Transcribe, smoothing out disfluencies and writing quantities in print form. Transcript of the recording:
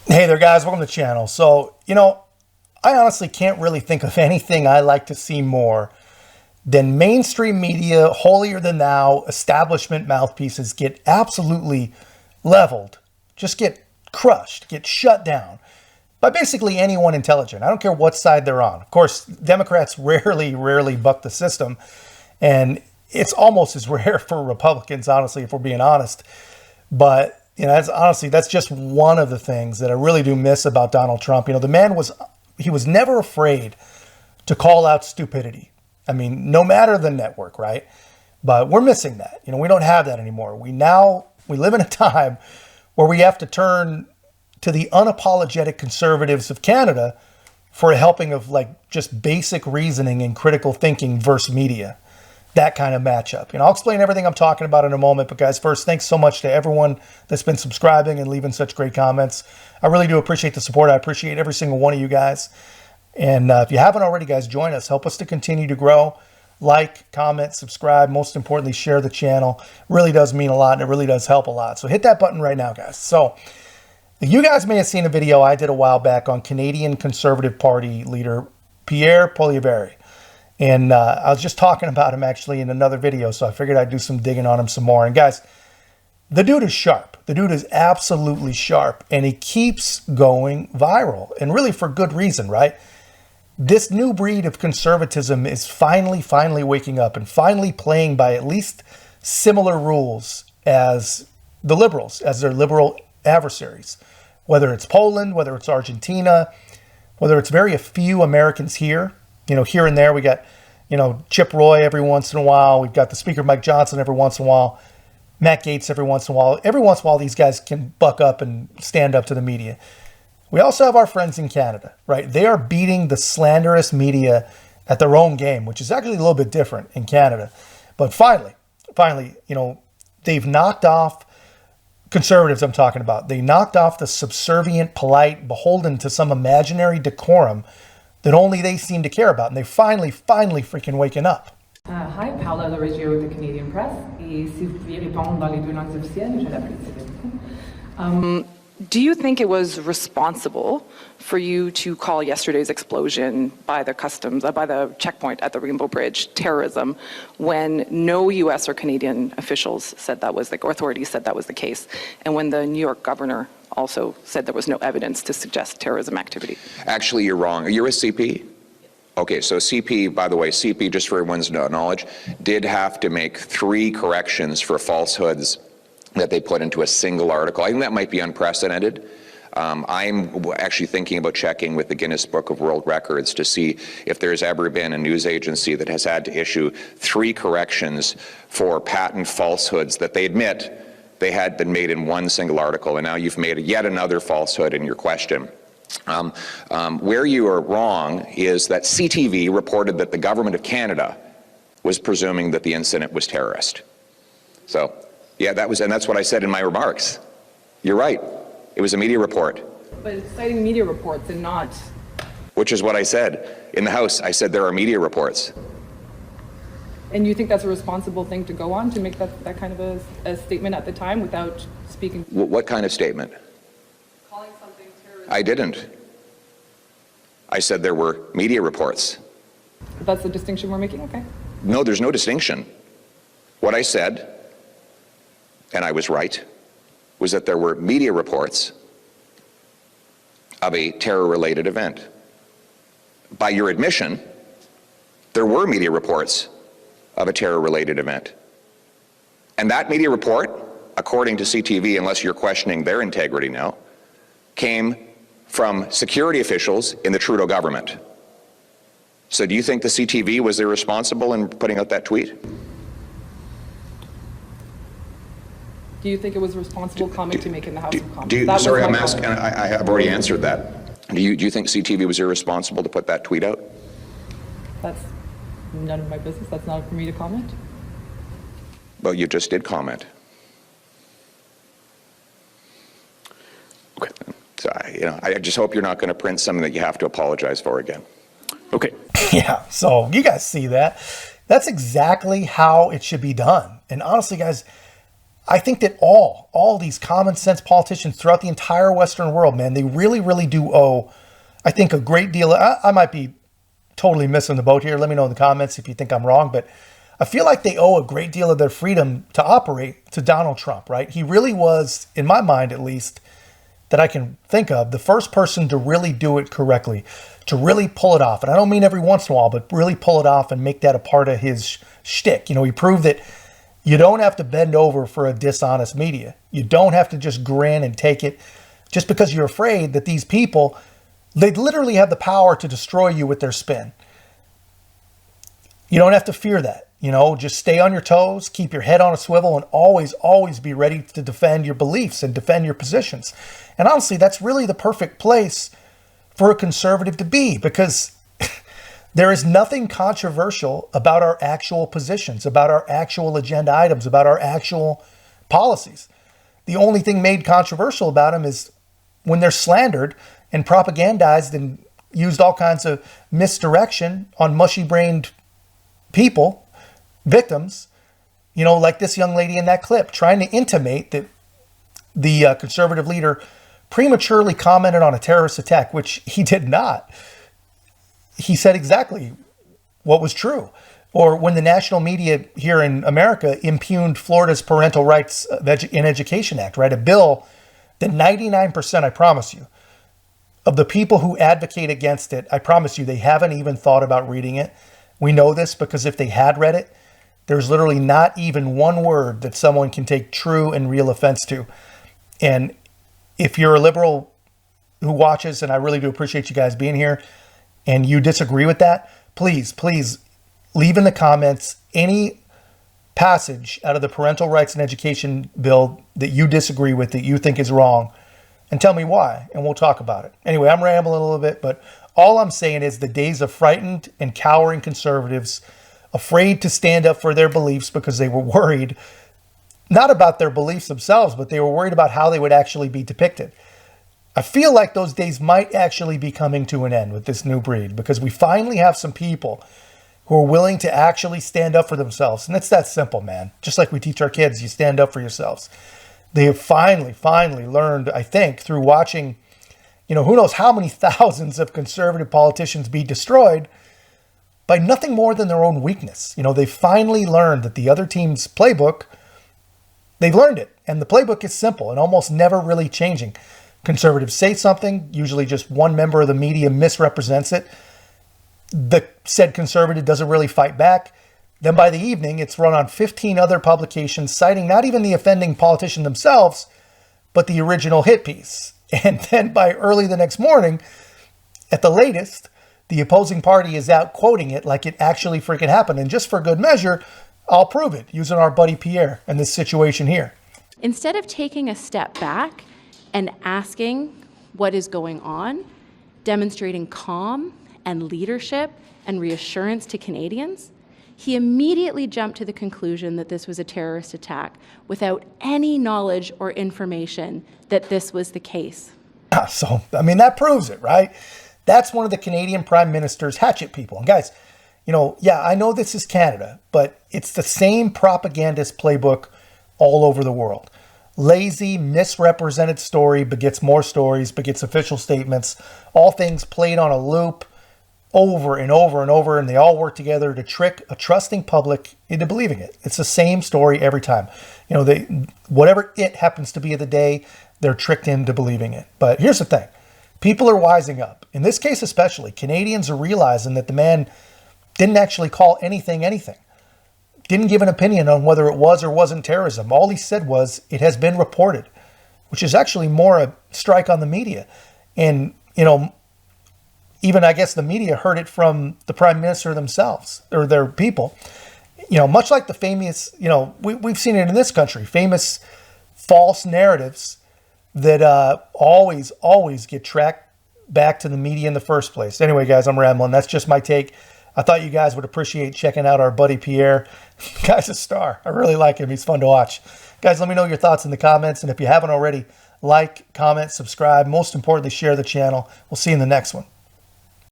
Hey there, guys. Welcome to the channel. So, I honestly can't really think of anything I like to see more than mainstream media, holier than thou, establishment mouthpieces get absolutely leveled, just get crushed, get shut down by basically anyone intelligent. I don't care what side they're on. Of course, Democrats rarely buck the system, and it's almost as rare for Republicans, honestly, if we're being honest. But that's just one of the things that I really do miss about Donald Trump. The man was never afraid to call out stupidity. I mean, no matter the network, right? But we're missing that. We don't have that anymore. We live in a time where we have to turn to the unapologetic conservatives of Canada for a helping of just basic reasoning and critical thinking versus media. That kind of matchup. I'll explain everything I'm talking about in a moment. But guys, first, thanks so much to everyone that's been subscribing and leaving such great comments. I really do appreciate the support. I appreciate every single one of you guys. And if you haven't already, guys, join us. Help us to continue to grow. Like, comment, subscribe. Most importantly, share the channel. It really does mean a lot, and it really does help a lot. So hit that button right now, guys. So you guys may have seen a video I did a while back on Canadian Conservative Party leader Pierre P.O.V. And I was just talking about him actually in another video, so I figured I'd do some digging on him some more. And guys, the dude is sharp. The dude is absolutely sharp, and he keeps going viral, and really for good reason, right? This new breed of conservatism is finally waking up and finally playing by at least similar rules as the liberals, as their liberal adversaries. Whether it's Poland, whether it's Argentina, whether it's very few Americans here. Here and there, we got, Chip Roy every once in a while. We've got the Speaker Mike Johnson every once in a while. Matt Gaetz every once in a while. Every once in a while, these guys can buck up and stand up to the media. We also have our friends in Canada, right? They are beating the slanderous media at their own game, which is actually a little bit different in Canada. But finally, they've knocked off conservatives I'm talking about. They knocked off the subservient, polite, beholden to some imaginary decorum that only they seem to care about. And they're finally freaking waking up. Hi, Paula Loregio with the Canadian Press. Et si vous pouviez répondre dans les deux langues officielles, je l'apprécierais beaucoup. Do you think it was responsible for you to call yesterday's explosion by the checkpoint at the Rainbow Bridge terrorism when no U.S. or Canadian officials said that was or authorities said that was the case, and when the New York governor also said there was no evidence to suggest terrorism activity? Actually, you're wrong. You're a CP? Okay, so CP, by the way, CP, just for everyone's knowledge, did have to make 3 corrections for falsehoods that they put into a single article. I think that might be unprecedented. I'm actually thinking about checking with the Guinness Book of World Records to see if there's ever been a news agency that has had to issue 3 corrections for patent falsehoods that they admit they had been made in one single article, and now you've made yet another falsehood in your question. Where you are wrong is that CTV reported that the government of Canada was presuming that the incident was terrorist. So, yeah, and that's what I said in my remarks. You're right. It was a media report. But it's citing media reports and not... Which is what I said. In the House, I said there are media reports. And you think that's a responsible thing to go on, to make that kind of a statement at the time without speaking? What kind of statement? Calling something terrorist. I didn't. I said there were media reports. But that's the distinction we're making? Okay. No, there's no distinction. What I said, and I was right, was that there were media reports of a terror-related event. By your admission, there were media reports of a terror-related event. And that media report, according to CTV, unless you're questioning their integrity now, came from security officials in the Trudeau government. So do you think the CTV was irresponsible in putting out that tweet? Do you think it was a responsible comment to make in the House of Commons? Sorry, I'm asking, I have already answered that. Do you think CTV was irresponsible to put that tweet out? That's none of my business. That's not for me to comment. Well, you just did comment. Okay. So, I just hope you're not going to print something that you have to apologize for again. Okay. Yeah, so you guys see that. That's exactly how it should be done. And honestly, guys, I think that all these common sense politicians throughout the entire Western world, man, they really, really do owe, I think, a great deal. I might be totally missing the boat here. Let me know in the comments if you think I'm wrong, but I feel like they owe a great deal of their freedom to operate to Donald Trump, right? He really was, in my mind at least, that I can think of, the first person to really do it correctly, to really pull it off. And I don't mean every once in a while, but really pull it off and make that a part of his shtick. You know, he proved that you don't have to bend over for a dishonest media. You don't have to just grin and take it just because you're afraid that these people, they literally have the power to destroy you with their spin. You don't have to fear that. You know, just stay on your toes, keep your head on a swivel, and always be ready to defend your beliefs and defend your positions. And honestly, that's really the perfect place for a conservative to be, because there is nothing controversial about our actual positions, about our actual agenda items, about our actual policies. The only thing made controversial about them is when they're slandered and propagandized and used all kinds of misdirection on mushy-brained people, victims, you know, like this young lady in that clip, trying to intimate that the conservative leader prematurely commented on a terrorist attack, which he did not. He said exactly what was true. Or when the national media here in America impugned Florida's Parental Rights in Education Act, right? A bill that 99%, I promise you, of the people who advocate against it, I promise you, they haven't even thought about reading it. We know this because if they had read it, there's literally not even one word that someone can take true and real offense to. And if you're a liberal who watches, and I really do appreciate you guys being here, and you disagree with that, please leave in the comments any passage out of the Parental Rights and Education bill that you disagree with, that you think is wrong, and tell me why, and we'll talk about it. Anyway, I'm rambling a little bit, but all I'm saying is the days of frightened and cowering conservatives, afraid to stand up for their beliefs because they were worried, not about their beliefs themselves, but they were worried about how they would actually be depicted. I feel like those days might actually be coming to an end with this new breed, because we finally have some people who are willing to actually stand up for themselves. And it's that simple, man. Just like we teach our kids, you stand up for yourselves. They have finally learned, I think, through watching, you know, who knows how many thousands of conservative politicians be destroyed by nothing more than their own weakness. You know, they finally learned that the other team's playbook, they've learned it. And the playbook is simple and almost never really changing. Conservatives say something, usually just one member of the media misrepresents it. The said conservative doesn't really fight back. Then by the evening, it's run on 15 other publications, citing not even the offending politician themselves, but the original hit piece. And then by early the next morning, at the latest, the opposing party is out quoting it like it actually freaking happened. And just for good measure, I'll prove it using our buddy Pierre in this situation here. Instead of taking a step back and asking what is going on, demonstrating calm and leadership and reassurance to Canadians, he immediately jumped to the conclusion that this was a terrorist attack without any knowledge or information that this was the case. So, I mean, that proves it, right? That's one of the Canadian Prime Minister's hatchet people. And guys, you know, yeah, I know this is Canada, but it's the same propagandist playbook all over the world. Lazy, misrepresented story begets more stories, begets official statements, all things played on a loop over and over and over, and they all work together to trick a trusting public into believing it. It's the same story every time. You know, whatever it happens to be of the day, they're tricked into believing it. But here's the thing. People are wising up. In this case especially, Canadians are realizing that the man didn't actually call anything. Didn't give an opinion on whether it was or wasn't terrorism. All he said was, it has been reported, which is actually more a strike on the media. And, you know, even I guess the media heard it from the Prime Minister themselves, or their people. You know, much like the famous, you know, we've seen it in this country, famous false narratives that always get tracked back to the media in the first place. Anyway, guys, I'm rambling. That's just my take. I thought you guys would appreciate checking out our buddy Pierre. The guy's a star. I really like him. He's fun to watch. Guys, let me know your thoughts in the comments. And if you haven't already, like, comment, subscribe. Most importantly, share the channel. We'll see you in the next one.